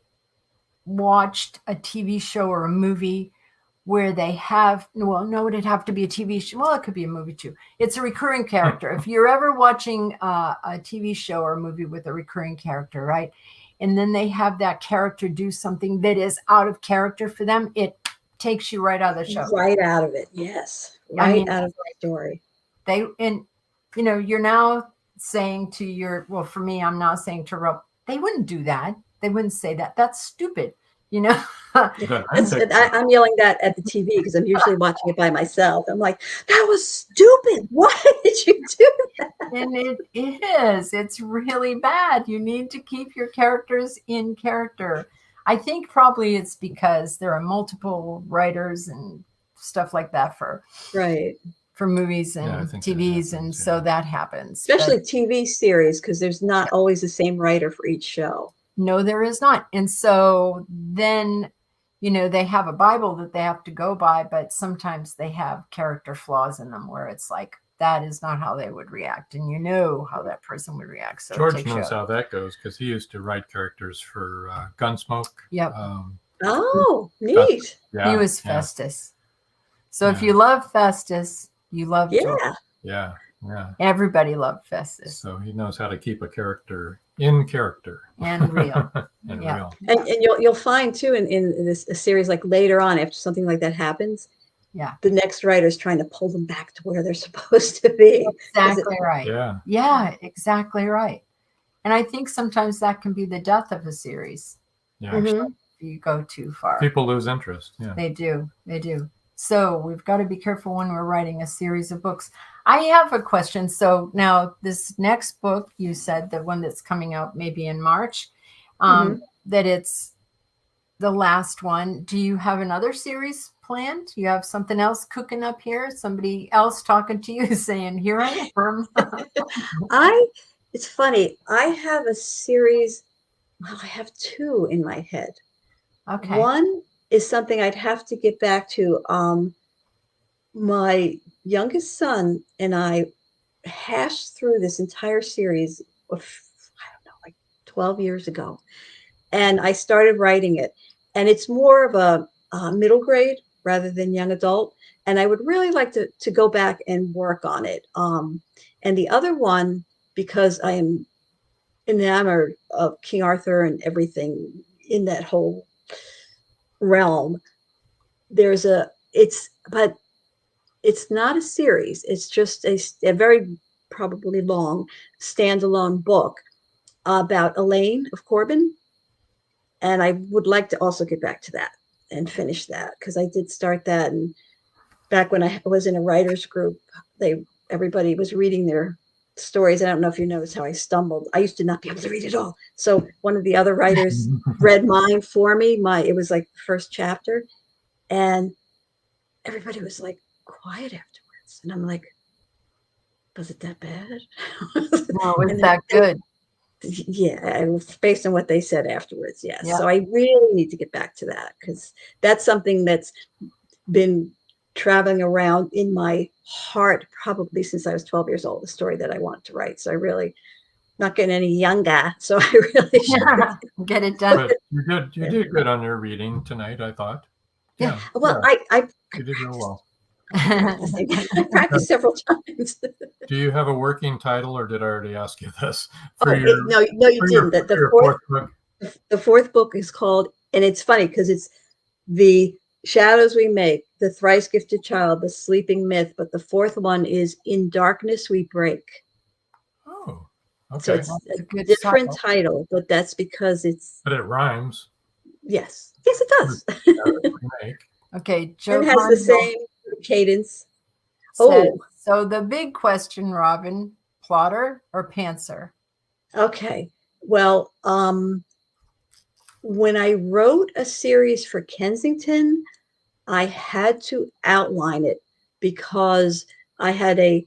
watched a TV show or a movie where they have, well, no, it'd have to be a TV show. Well, it could be a movie too. It's a recurring character. If you're ever watching a TV show or a movie with a recurring character, right? And then they have that character do something that is out of character for them, it takes you right out of the show. Right out of it. Yes. Right out of the story. And you know, you're now saying to your, well, for me, I'm now saying to Rob, they wouldn't do that. They wouldn't say that. That's stupid. You know, I'm yelling that at the TV because I'm usually watching it by myself. I'm like, that was stupid. Why did you do that? And it is. It's really bad. You need to keep your characters in character. I think probably it's because there are multiple writers and stuff like that for movies and TVs, and so that happens. Especially TV series, because there's not always the same writer for each show. No, there is not. And so then, you know, they have a Bible that they have to go by, but sometimes they have character flaws in them where it's like, that is not how they would react. And you know how that person would react. So George knows how that goes because he used to write characters for Gunsmoke. Yep. Oh, neat. He was Festus. So if you love Festus, you love George. Yeah. Everybody loved Festus. So he knows how to keep a character in character and real. real. And you'll find too in this a series, like later on after something like that happens, the next writer is trying to pull them back to where they're supposed to be. Exactly right. Yeah, exactly right. And I think sometimes that can be the death of a series. Yeah. If you go too far. People lose interest. Yeah. They do. So we've got to be careful when we're writing a series of books. I have a question. So now this next book, you said the one that's coming out maybe in March, that it's the last one. Do you have another series planned? Do you have something else cooking up here? Somebody else talking to you saying, here I am. It's funny. I have a series. Well, I have two in my head. Okay. One is something I'd have to get back to. My youngest son and I hashed through this entire series of, I don't know, like 12 years ago. And I started writing it. And it's more of a middle grade rather than young adult. And I would really like to go back and work on it. And the other one, because I am enamored of King Arthur and everything in that whole realm, but it's not a series. It's just a very probably long standalone book about Elaine of Corbin. And I would like to also get back to that and finish that, because I did start that. And back when I was in a writer's group, everybody was reading their stories. I don't know if you noticed how I stumbled. I used to not be able to read at all. So one of the other writers read mine for me. It was like the first chapter, and everybody was like quiet afterwards. And I'm like, was it that bad? No, it's that good. Yeah, based on what they said afterwards. Yes. Yeah. So I really need to get back to that, because that's something that's been traveling around in my heart probably since I was 12 years old, the story that I want to write. So I really not getting any younger. So I really should get it done. But you did good on your reading tonight, I thought. Yeah. Well, I you did real well. I practiced several times. Do you have a working title, or did I already ask you this? No, you didn't. The fourth book is called, and it's funny because it's The Shadows We Make, The Thrice-Gifted Child, The Sleeping Myth, but the fourth one is In Darkness We Break. Oh, okay. So it's a different title, but that's because it's... But it rhymes. Yes. Yes, it does. Okay, Joe. It has the same cadence. So the big question, Robin, plotter or pantser? Okay. Well, when I wrote a series for Kensington, I had to outline it because I had a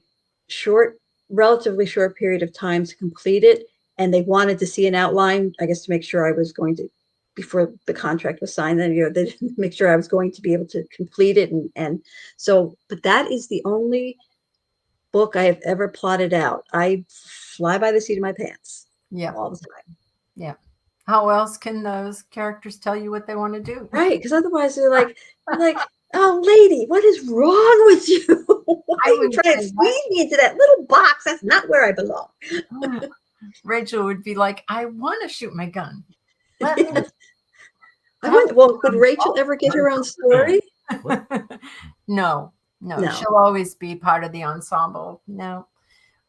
relatively short period of time to complete it, and they wanted to see an outline, I guess, to make sure I was going to, before the contract was signed, then, they didn't make sure I was going to be able to complete it. And so, but that is the only book I have ever plotted out. I fly by the seat of my pants. Yeah. All the time. Yeah. How else can those characters tell you what they want to do? Right. Because otherwise they're like, oh, lady, what is wrong with you? Why are you trying to squeeze me into that little box? That's not where I belong. Rachel would be like, I want to shoot my gun. Well, could Rachel ever get her own story? No. She'll always be part of the ensemble. No,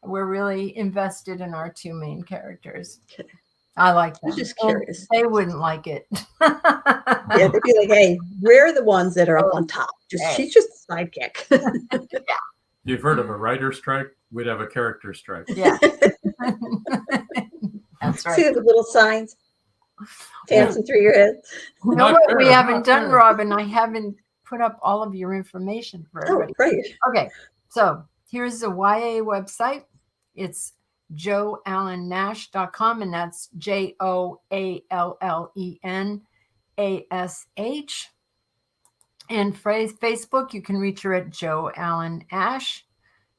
we're really invested in our two main characters. Okay. I like that. I'm just curious. They wouldn't like it. Yeah, they'd be like, hey, we're the ones that are up on top. She's just a sidekick. Yeah. You've heard of a writer's strike? We'd have a character strike. Yeah. That's right. See the little signs dancing through your head. You know what we haven't done, Robin? I haven't put up all of your information for everybody. Oh, great. Okay, so here's the YA website. It's joallennash.com, and that's JoAllenAsh. And Facebook, you can reach her at Jo Allen Ash,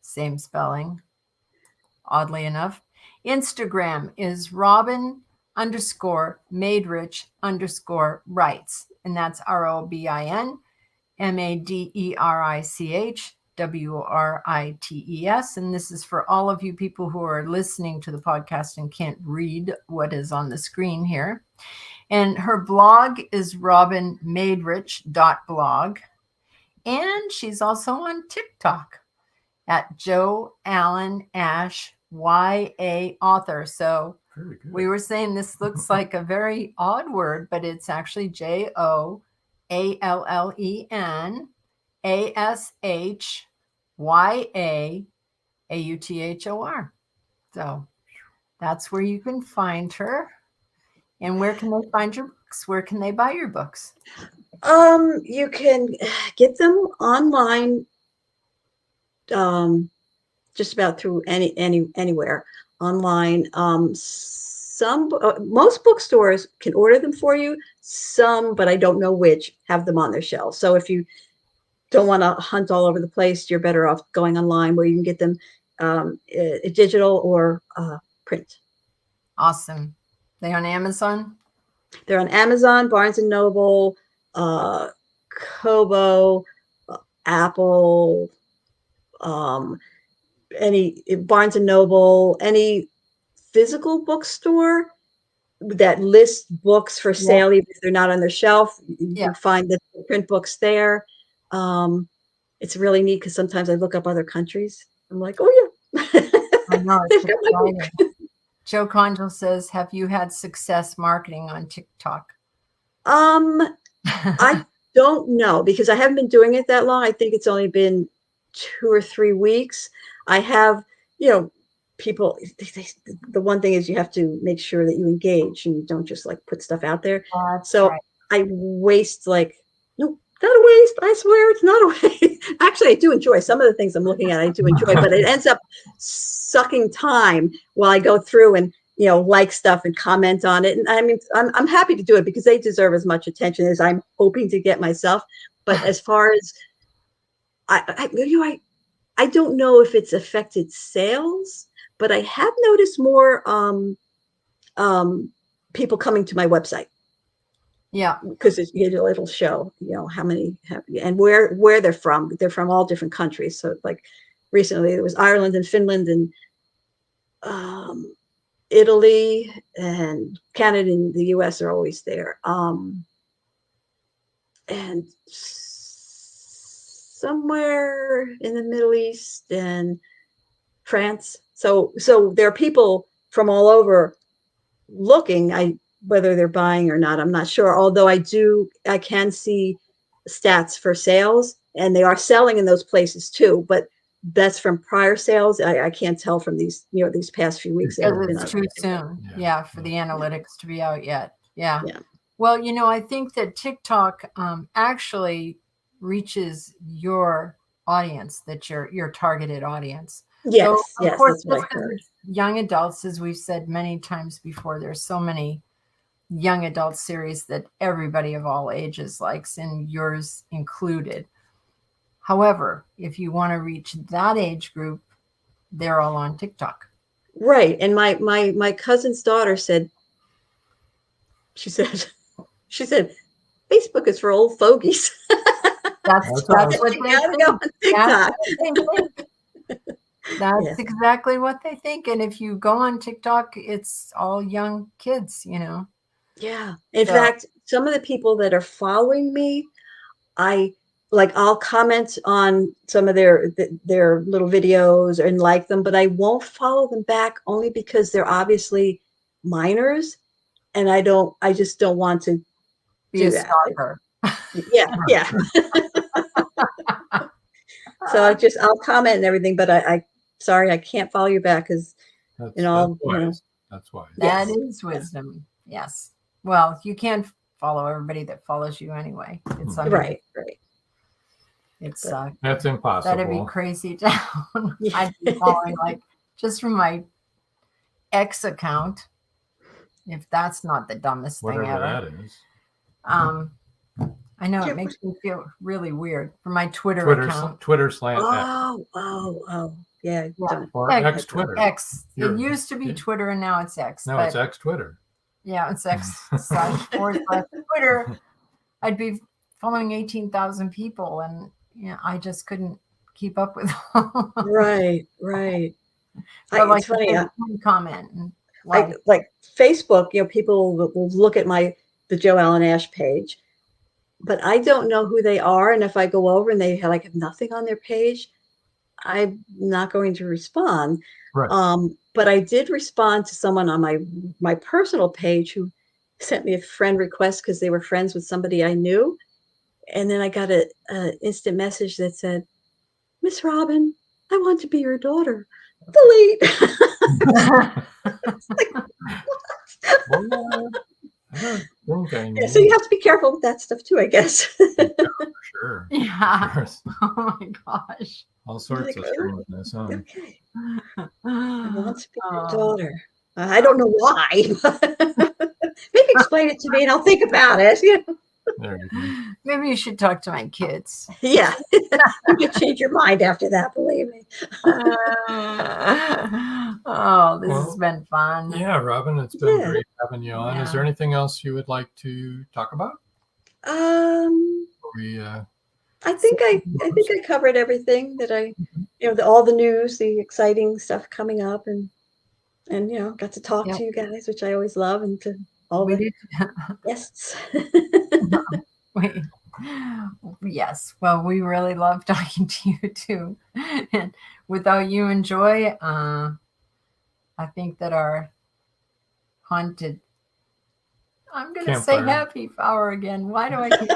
same spelling, oddly enough. Instagram is Robin_Maderich_writes, and that's ROBIN_MADERICHWRITES. And this is for all of you people who are listening to the podcast and can't read what is on the screen here. And her blog is robinmaderich.blog. And she's also on TikTok at Jo Allen Ash YA author. So we were saying this looks like a very odd word, but it's actually JOALLENASHYAAUTHOR. So that's where you can find her. And where can they find your books? Where can they buy your books? You can get them online, just about through anywhere online. Most bookstores can order them for you. Some, but I don't know which, have them on their shelves. So if you don't want to hunt all over the place, you're better off going online where you can get them digital or print. Awesome. They on Amazon? They're on Amazon, Barnes and Noble, Kobo, Apple, any Barnes and Noble, any physical bookstore that lists books for sale, even if they're not on their shelf. You find the print books there. It's really neat because sometimes I look up other countries. I'm like, oh yeah. I know, it's exciting. Joe Conjal says, have you had success marketing on TikTok? I don't know because I haven't been doing it that long. I think it's only been 2 or 3 weeks. I have, people, the one thing is you have to make sure that you engage and you don't just like put stuff out there. So right. I waste no, not a waste. I swear it's not a waste. Actually, I do enjoy some of the things I'm looking at. I do enjoy, but it ends up sucking time while I go through and, like stuff and comment on it. And I mean, I'm happy to do it because they deserve as much attention as I'm hoping to get myself. But as far as I don't know if it's affected sales, but I have noticed more people coming to my website. Yeah, because it'll show, how many have, and where they're from. They're from all different countries. So like recently it was Ireland and Finland and Italy and Canada and the US are always there. And somewhere in the Middle East and France. So there are people from all over looking. Whether they're buying or not, I'm not sure. Although I can see stats for sales and they are selling in those places too, but that's from prior sales. I can't tell from these, these past few weeks. It's too soon. Yeah. For the analytics to be out yet. Yeah. Well, I think that TikTok actually reaches your audience, that your targeted audience. Yes. So, of course, young adults, as we've said many times before, there's so many young adult series that everybody of all ages likes, and yours included. However, if you want to reach that age group, they're all on TikTok. Right. And my cousin's daughter said, she said, Facebook is for old fogies. That's what they think. Go on TikTok. That's exactly what they think. And if you go on TikTok, it's all young kids, Yeah. In fact, some of the people that are following me, I'll comment on some of their little videos and like them, but I won't follow them back only because they're obviously minors, and I just don't want to be a stalker. Yeah. So I'll comment and everything, but sorry, I can't follow you back because that's why. That is wisdom. Yes. Well, you can't follow everybody that follows you anyway. It's right. It's that's impossible. That'd be crazy down. I'd be following just from my X account, if that's not the dumbest thing ever. Whatever that is. I know it makes me feel really weird for my Twitter account. Twitter slant. Oh, yeah. Or X Twitter. X. It used to be Twitter and now it's X. No, it's X Twitter. Yeah, it's X/Twitter. I'd be following 18,000 people, and I just couldn't keep up with them. Right. But it's funny. Comment and like Facebook. People will look at the Joe Allen Ash page, but I don't know who they are. And if I go over and they have nothing on their page, I'm not going to respond. Right. But I did respond to someone on my personal page who sent me a friend request because they were friends with somebody I knew. And then I got an instant message that said, "Miss Robin, I want to be your daughter. Delete." So you have to be careful with that stuff too, I guess. Sure. Yeah. Oh my gosh. All sorts of strangeness. Okay. I want to be your daughter. I don't know why. Maybe explain it to me and I'll think about it. There you go. Maybe you should talk to my kids. Yeah. You could change your mind after that, believe me. Oh, this has been fun. Yeah, Robin, it's been great having you on. Is there anything else you would like to talk about? I think I covered everything that all the news, the exciting stuff coming up, and got to talk to you guys, which I always love, and to all the guests. Yes, well, we really love talking to you too. And without you and Joy, I think that our haunted, I'm going to say happy hour again. Why do I keep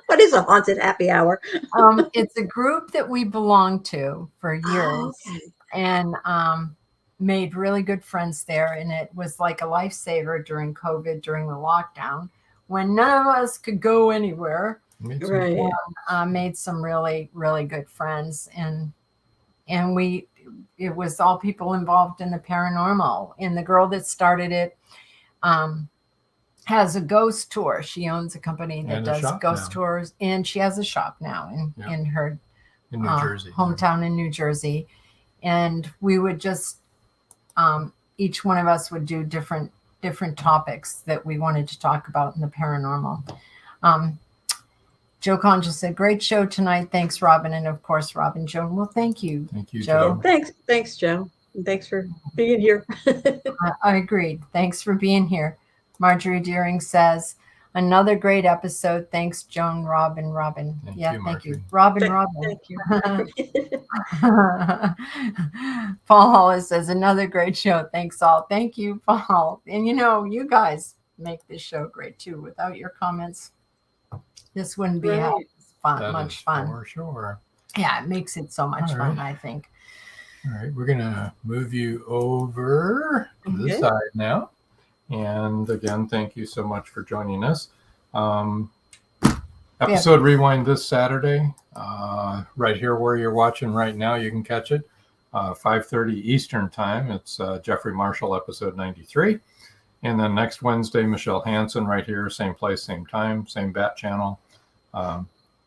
What is a haunted happy hour? It's a group that we belonged to for years, and made really good friends there. And it was like a lifesaver during COVID, during the lockdown, when none of us could go anywhere. Right. And, made some really, really good friends. And it was all people involved in the paranormal. And the girl that started it has a ghost tour. She owns a company that does ghost tours, and she has a shop now in her New Jersey, hometown in New Jersey. And we would just each one of us would do different topics that we wanted to talk about in the paranormal. Joe Con just said, great show tonight. Thanks, Robin. And of course, Robin Joan. Well, thank you, Joe. Thanks, Joe. And thanks for being here. I agreed. Thanks for being here. Marjorie Deering says, another great episode. Thanks, Joan, Robin. Thank you. Robin. Thank you. Paul Hollis says, another great show. Thanks all. Thank you, Paul. And you guys make this show great too. Without your comments, this wouldn't be much fun. For sure. Yeah, it makes it so much fun, I think. All right, we're going to move you over to this side now. And again, thank you so much for joining us. Episode rewind this Saturday, right here where you're watching right now. You can catch it 5:30 Eastern time. It's Jeffrey Marshall episode 93. And then next Wednesday, Michelle Hansen right here, same place, same time, same bat channel,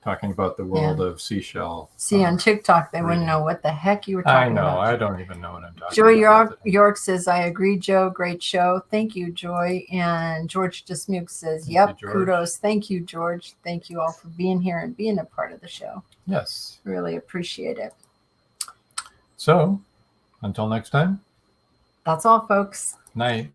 talking about the world of seashell. See, on TikTok, they wouldn't know what the heck you were talking about. I know. I don't even know what I'm talking Joy about. York says, I agree, Joe. Great show. Thank you, Joy. And George Dismuke says, yep, kudos. Thank you, George. Thank you all for being here and being a part of the show. Yes. Really appreciate it. So, until next time. That's all, folks. Night.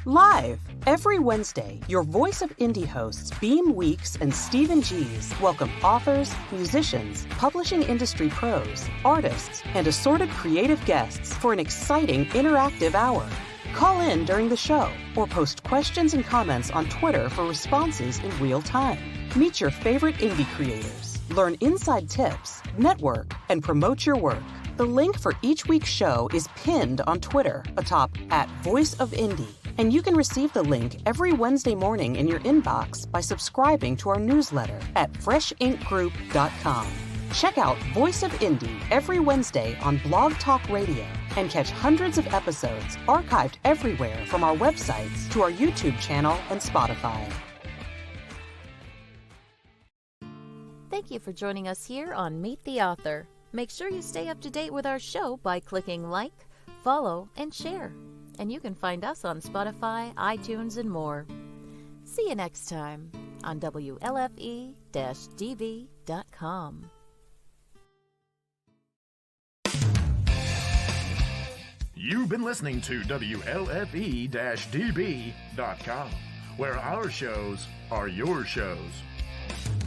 Live every Wednesday, your Voice of Indie hosts Beam Weeks and Stephen Gees welcome authors, musicians, publishing industry pros, artists, and assorted creative guests for an exciting interactive hour. Call in during the show or post questions and comments on Twitter for responses in real time. Meet your favorite indie creators, learn inside tips, network, and promote your work. The link for each week's show is pinned on Twitter atop @VoiceOfIndie. And you can receive the link every Wednesday morning in your inbox by subscribing to our newsletter at freshinkgroup.com. Check out Voice of Indie every Wednesday on Blog Talk Radio and catch hundreds of episodes archived everywhere from our websites to our YouTube channel and Spotify. Thank you for joining us here on Meet the Author. Make sure you stay up to date with our show by clicking like, follow, and share. And you can find us on Spotify, iTunes, and more. See you next time on WLFE-DB.com. You've been listening to WLFE-DB.com, where our shows are your shows.